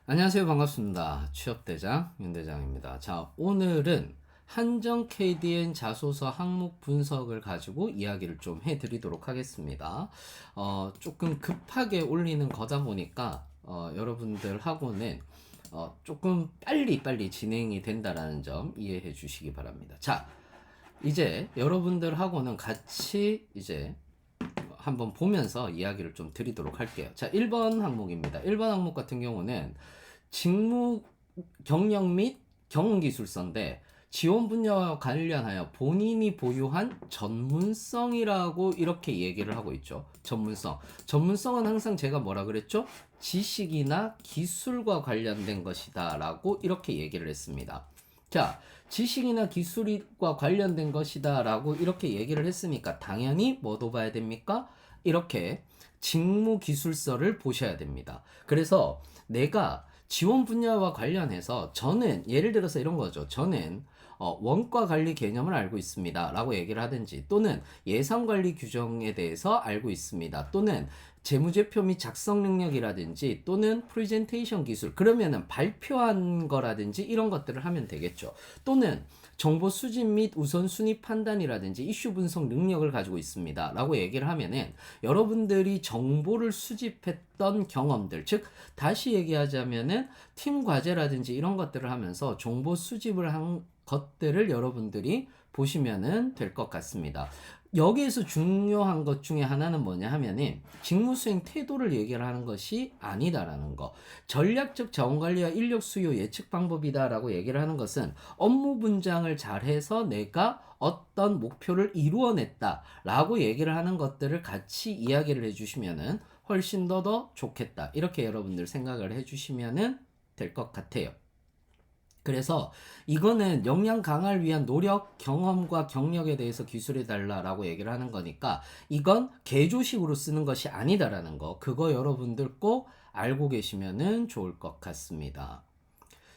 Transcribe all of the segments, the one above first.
안녕하세요. 반갑습니다. 취업대장 윤대장입니다. 자, 오늘은 한정 KDN 자소서 항목 분석을 가지고 이야기를 좀 해드리도록 하겠습니다. 조금 급하게 올리는 거다 보니까 여러분들하고는 조금 빨리 진행이 된다라는 점 이해해 주시기 바랍니다. 자, 이제 여러분들하고는 같이 이제 한번 보면서 이야기를 좀 드리도록 할게요. 자, 1번 항목입니다. 1번 항목 같은 경우는 직무 경력 및 경험기술서인데 지원 분야와 관련하여 본인이 보유한 전문성이라고 이렇게 얘기를 하고 있죠. 전문성. 전문성은 항상 제가 뭐라 그랬죠? 지식이나 기술과 관련된 것이다 라고 이렇게 얘기를 했습니다. 자, 지식이나 기술과 관련된 것이다 라고 이렇게 얘기를 했으니까 당연히 뭐도 봐야 됩니까? 이렇게 직무기술서를 보셔야 됩니다. 그래서 내가 지원 분야와 관련해서 저는 예를 들어서 이런 거죠. 저는 원가 관리 개념을 알고 있습니다 라고 얘기를 하든지, 또는 예산 관리 규정에 대해서 알고 있습니다, 또는 재무제표 및 작성 능력이라든지, 또는 프레젠테이션 기술, 그러면은 발표한 거라든지 이런 것들을 하면 되겠죠. 또는 정보 수집 및 우선순위 판단이라든지 이슈 분석 능력을 가지고 있습니다 라고 얘기를 하면은 여러분들이 정보를 수집했던 경험들, 즉 다시 얘기하자면은 팀 과제라든지 이런 것들을 하면서 정보 수집을 한 것들을 여러분들이 보시면은 될 것 같습니다. 여기에서 중요한 것 중에 하나는 뭐냐 하면은 직무수행 태도를 얘기를 하는 것이 아니다라는 거. 전략적 자원관리와 인력 수요 예측 방법이다라고 얘기를 하는 것은 업무 분장을 잘해서 내가 어떤 목표를 이루어냈다라고 얘기를 하는 것들을 같이 이야기를 해주시면은 훨씬 더 좋겠다, 이렇게 여러분들 생각을 해주시면은 될 것 같아요. 그래서 이거는 역량 강화를 위한 노력, 경험과 경력에 대해서 기술해 달라라고 얘기를 하는 거니까 이건 개조식으로 쓰는 것이 아니다라는 거, 그거 여러분들 꼭 알고 계시면은 좋을 것 같습니다.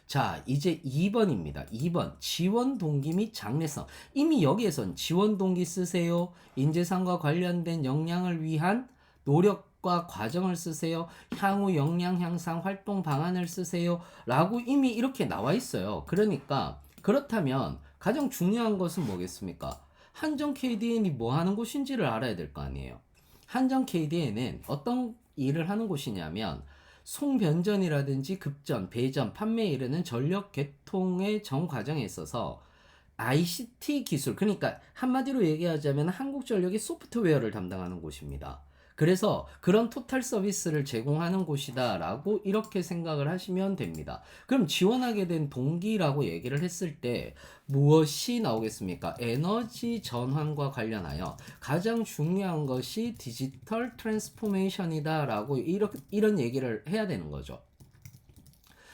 자, 이제 2번입니다. 2번 지원 동기 및 장래성. 이미 여기에선 지원 동기 쓰세요, 인재상과 관련된 역량을 위한 노력과 과정을 쓰세요, 향후 역량 향상 활동 방안을 쓰세요 라고 이미 이렇게 나와 있어요. 그러니까 그렇다면 가장 중요한 것은 뭐겠습니까? 한정 KDN이 뭐 하는 곳인지를 알아야 될 거 아니에요. 한정 KDN은 어떤 일을 하는 곳이냐면 송변전이라든지 급전, 배전, 판매에 이르는 전력 개통의 전 과정에 있어서 ICT 기술, 그러니까 한마디로 얘기하자면 한국전력이 소프트웨어를 담당하는 곳입니다. 그래서 그런 토탈 서비스를 제공하는 곳이다라고 이렇게 생각을 하시면 됩니다. 그럼 지원하게 된 동기라고 얘기를 했을 때 무엇이 나오겠습니까? 에너지 전환과 관련하여 가장 중요한 것이 디지털 트랜스포메이션이다라고 이런 얘기를 해야 되는 거죠.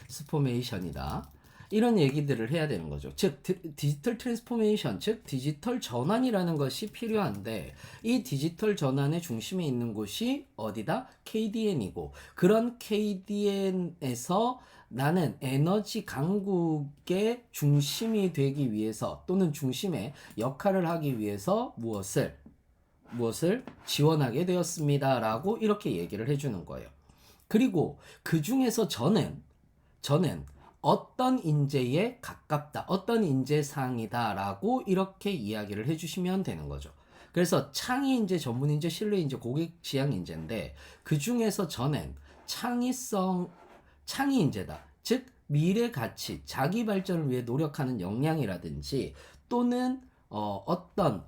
스포메이션이다, 이런 얘기들을 해야 되는 거죠. 즉 디지털 트랜스포메이션, 즉 디지털 전환이라는 것이 필요한데 이 디지털 전환의 중심에 있는 곳이 어디다? KDN이고, 그런 KDN에서 나는 에너지 강국의 중심이 되기 위해서, 또는 중심의 역할을 하기 위해서 무엇을 지원하게 되었습니다 라고 이렇게 얘기를 해주는 거예요. 그리고 그 중에서 저는 어떤 인재에 가깝다, 어떤 인재상이다 라고 이렇게 이야기를 해주시면 되는 거죠. 그래서 창의 인재, 전문 인재, 신뢰 인재, 고객 지향 인재인데 그 중에서 저는 창의 인재다, 즉 미래 가치, 자기 발전을 위해 노력하는 역량이라든지, 또는 어떤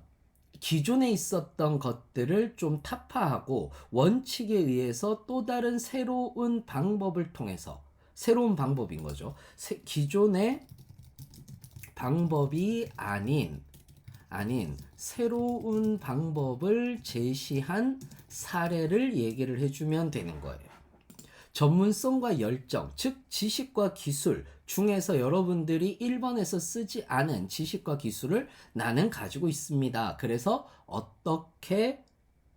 기존에 있었던 것들을 좀 타파하고 원칙에 의해서 또 다른 새로운 방법을 통해서, 새로운 방법인 거죠. 기존의 방법이 아닌 새로운 방법을 제시한 사례를 얘기를 해주면 되는 거예요. 전문성과 열정, 즉 지식과 기술 중에서 여러분들이 1번에서 쓰지 않은 지식과 기술을 나는 가지고 있습니다. 그래서 어떻게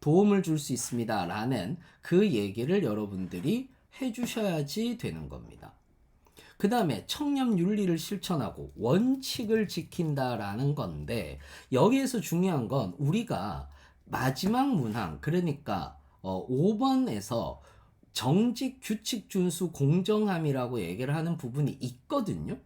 도움을 줄 수 있습니다 라는 그 얘기를 여러분들이 해주셔야지 되는 겁니다. 그 다음에 청렴 윤리를 실천하고 원칙을 지킨다라는 건데, 여기에서 중요한 건 우리가 마지막 문항, 그러니까 5번에서 정직, 규칙 준수, 공정함이라고 얘기를 하는 부분이 있거든요.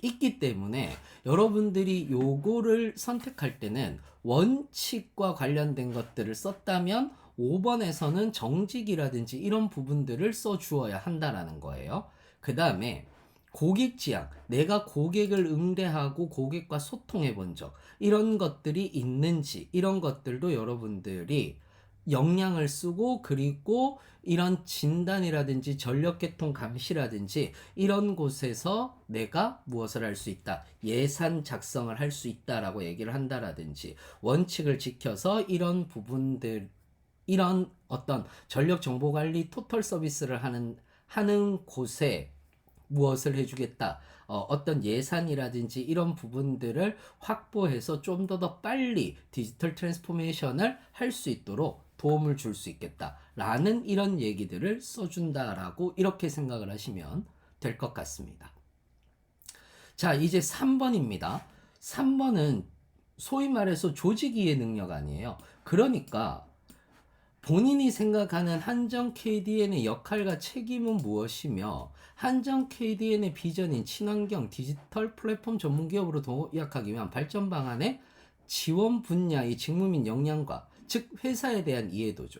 있기 때문에 여러분들이 요거를 선택할 때는 원칙과 관련된 것들을 썼다면 5번에서는 정직이라든지 이런 부분들을 써 주어야 한다라는 거예요. 그 다음에 고객 지향, 내가 고객을 응대하고 고객과 소통해 본 적, 이런 것들이 있는지, 이런 것들도 여러분들이 역량을 쓰고, 그리고 이런 진단이라든지 전력계통 감시라든지 이런 곳에서 내가 무엇을 할 수 있다, 예산 작성을 할 수 있다라고 얘기를 한다라든지, 원칙을 지켜서 이런 부분들, 이런 어떤 전력 정보 관리 토털 서비스를 하는 곳에 무엇을 해주겠다, 어떤 예산이라든지 이런 부분들을 확보해서 좀 더 빨리 디지털 트랜스포메이션을 할 수 있도록 도움을 줄 수 있겠다라는 이런 얘기들을 써준다라고 이렇게 생각을 하시면 될 것 같습니다. 자, 이제 3번입니다. 3번은 소위 말해서 조직 이해 능력 아니에요. 그러니까 본인이 생각하는 한정 KDN의 역할과 책임은 무엇이며 한정 KDN의 비전인 친환경 디지털 플랫폼 전문 기업으로 도약하기 위한 발전 방안의 지원 분야의 직무 및 역량과, 즉 회사에 대한 이해도죠.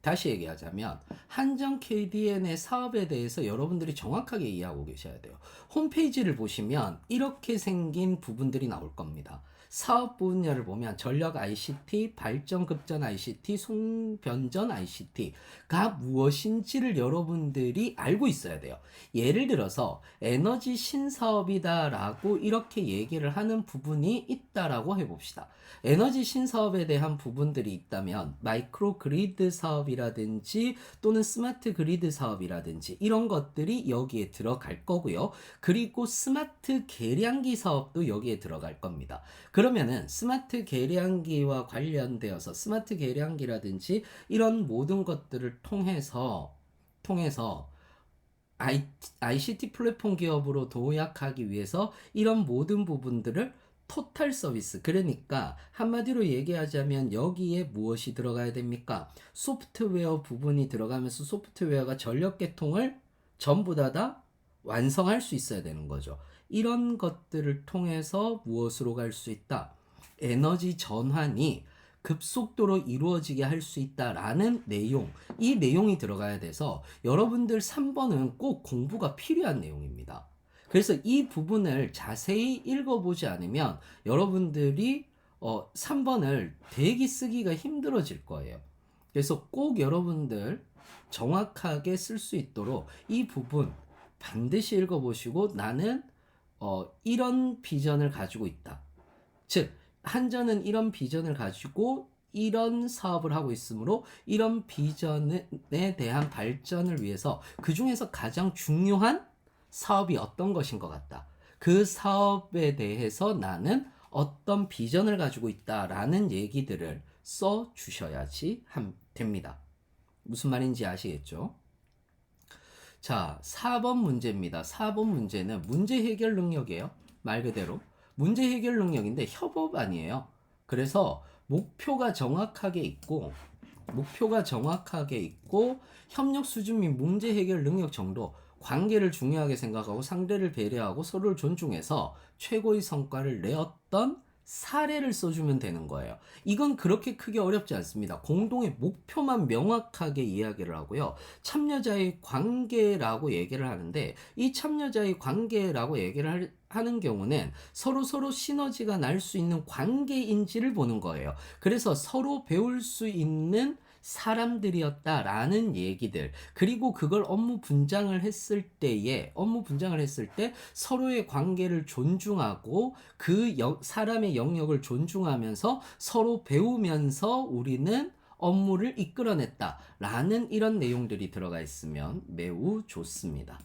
다시 얘기하자면 한정 KDN의 사업에 대해서 여러분들이 정확하게 이해하고 계셔야 돼요. 홈페이지를 보시면 이렇게 생긴 부분들이 나올 겁니다. 사업 분야를 보면 전력 ICT, 발전 급전 ICT, 송변전 ICT가 무엇인지를 여러분들이 알고 있어야 돼요. 예를 들어서 에너지 신사업이다라고 이렇게 얘기를 하는 부분이 있다라고 해봅시다. 에너지 신사업에 대한 부분들이 있다면 마이크로 그리드 사업이라든지 또는 스마트 그리드 사업이라든지 이런 것들이 여기에 들어갈 거고요. 그리고 스마트 계량기 사업도 여기에 들어갈 겁니다. 그러면은 스마트 계량기와 관련되어서 스마트 계량기라든지 이런 모든 것들을 통해서 ICT 플랫폼 기업으로 도약하기 위해서 이런 모든 부분들을 토탈 서비스, 그러니까 한마디로 얘기하자면 여기에 무엇이 들어가야 됩니까? 소프트웨어 부분이 들어가면서 소프트웨어가 전력 계통을 전부 다 완성할 수 있어야 되는 거죠. 이런 것들을 통해서 무엇으로 갈 수 있다? 에너지 전환이 급속도로 이루어지게 할 수 있다라는 내용, 이 내용이 들어가야 돼서 여러분들 3번은 꼭 공부가 필요한 내용입니다. 그래서 이 부분을 자세히 읽어보지 않으면 여러분들이 3번을 대기 쓰기가 힘들어질 거예요. 그래서 꼭 여러분들 정확하게 쓸 수 있도록 이 부분 반드시 읽어보시고, 나는 이런 비전을 가지고 있다. 즉 한전은 이런 비전을 가지고 이런 사업을 하고 있으므로 이런 비전에 대한 발전을 위해서 그 중에서 가장 중요한 사업이 어떤 것인 것 같다. 그 사업에 대해서 나는 어떤 비전을 가지고 있다라는 얘기들을 써 주셔야지 됩니다. 무슨 말인지 아시겠죠? 자, 4번 문제입니다. 4번 문제는 문제 해결 능력이에요. 말 그대로 문제 해결 능력인데 협업 아니에요. 그래서 목표가 정확하게 있고 협력 수준 및 문제 해결 능력 정도, 관계를 중요하게 생각하고 상대를 배려하고 서로를 존중해서 최고의 성과를 내었던 사례를 써주면 되는 거예요. 이건 그렇게 크게 어렵지 않습니다. 공동의 목표만 명확하게 이야기를 하고요. 참여자의 관계라고 얘기를 하는데, 이 참여자의 관계라고 얘기를 하는 경우는 서로 시너지가 날 수 있는 관계인지를 보는 거예요. 그래서 서로 배울 수 있는 사람들이었다라는 얘기들, 그리고 그걸 업무 분장을 했을 때 서로의 관계를 존중하고 그 사람의 영역을 존중하면서 서로 배우면서 우리는 업무를 이끌어냈다라는 이런 내용들이 들어가 있으면 매우 좋습니다.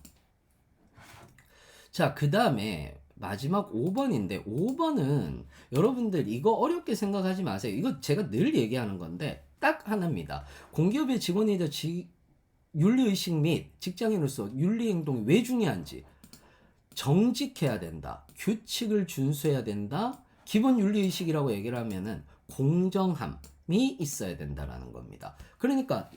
자, 그 다음에 마지막 5번인데 5번은 여러분들 이거 어렵게 생각하지 마세요. 이거 제가 늘 얘기하는 건데 딱 하나입니다. 공기업의 직원이자 윤리의식 및 직장인으로서 윤리행동이 왜 중요한지, 정직해야 된다, 규칙을 준수해야 된다, 기본 윤리의식이라고 얘기를 하면은 공정함이 있어야 된다라는 겁니다. 그러니까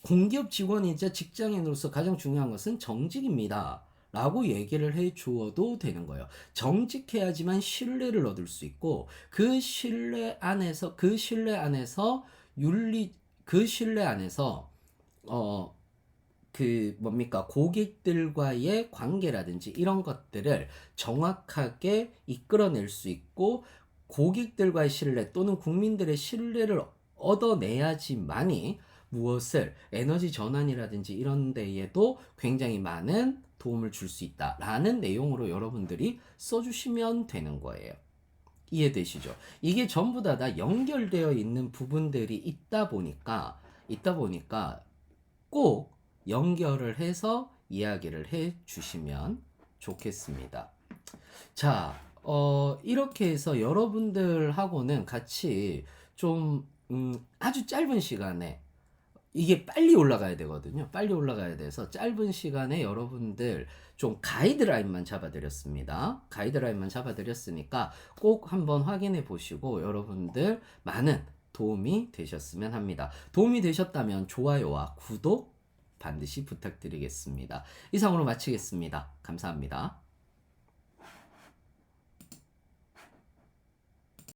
공기업 직원이자 직장인으로서 가장 중요한 것은 정직입니다. 라고 얘기를 해 주어도 되는 거예요. 정직해야지만 신뢰를 얻을 수 있고, 그 신뢰 안에서 그 신뢰 안에서, 어, 뭡니까, 고객들과의 관계라든지 이런 것들을 정확하게 이끌어낼 수 있고, 고객들과의 신뢰 또는 국민들의 신뢰를 얻어내야지만이 무엇을 에너지 전환이라든지 이런 데에도 굉장히 많은 도움을 줄 수 있다라는 내용으로 여러분들이 써주시면 되는 거예요. 이해되시죠? 이게 전부 다 연결되어 있는 부분들이 있다 보니까 꼭 연결을 해서 이야기를 해 주시면 좋겠습니다. 자, 이렇게 해서 여러분들하고는 같이 좀, 아주 짧은 시간에, 이게 빨리 올라가야 되거든요. 빨리 올라가야 돼서 짧은 시간에 여러분들 좀 가이드라인만 잡아드렸습니다. 가이드라인만 잡아드렸으니까 꼭 한번 확인해 보시고 여러분들 많은 도움이 되셨으면 합니다. 도움이 되셨다면 좋아요와 구독 반드시 부탁드리겠습니다. 이상으로 마치겠습니다. 감사합니다.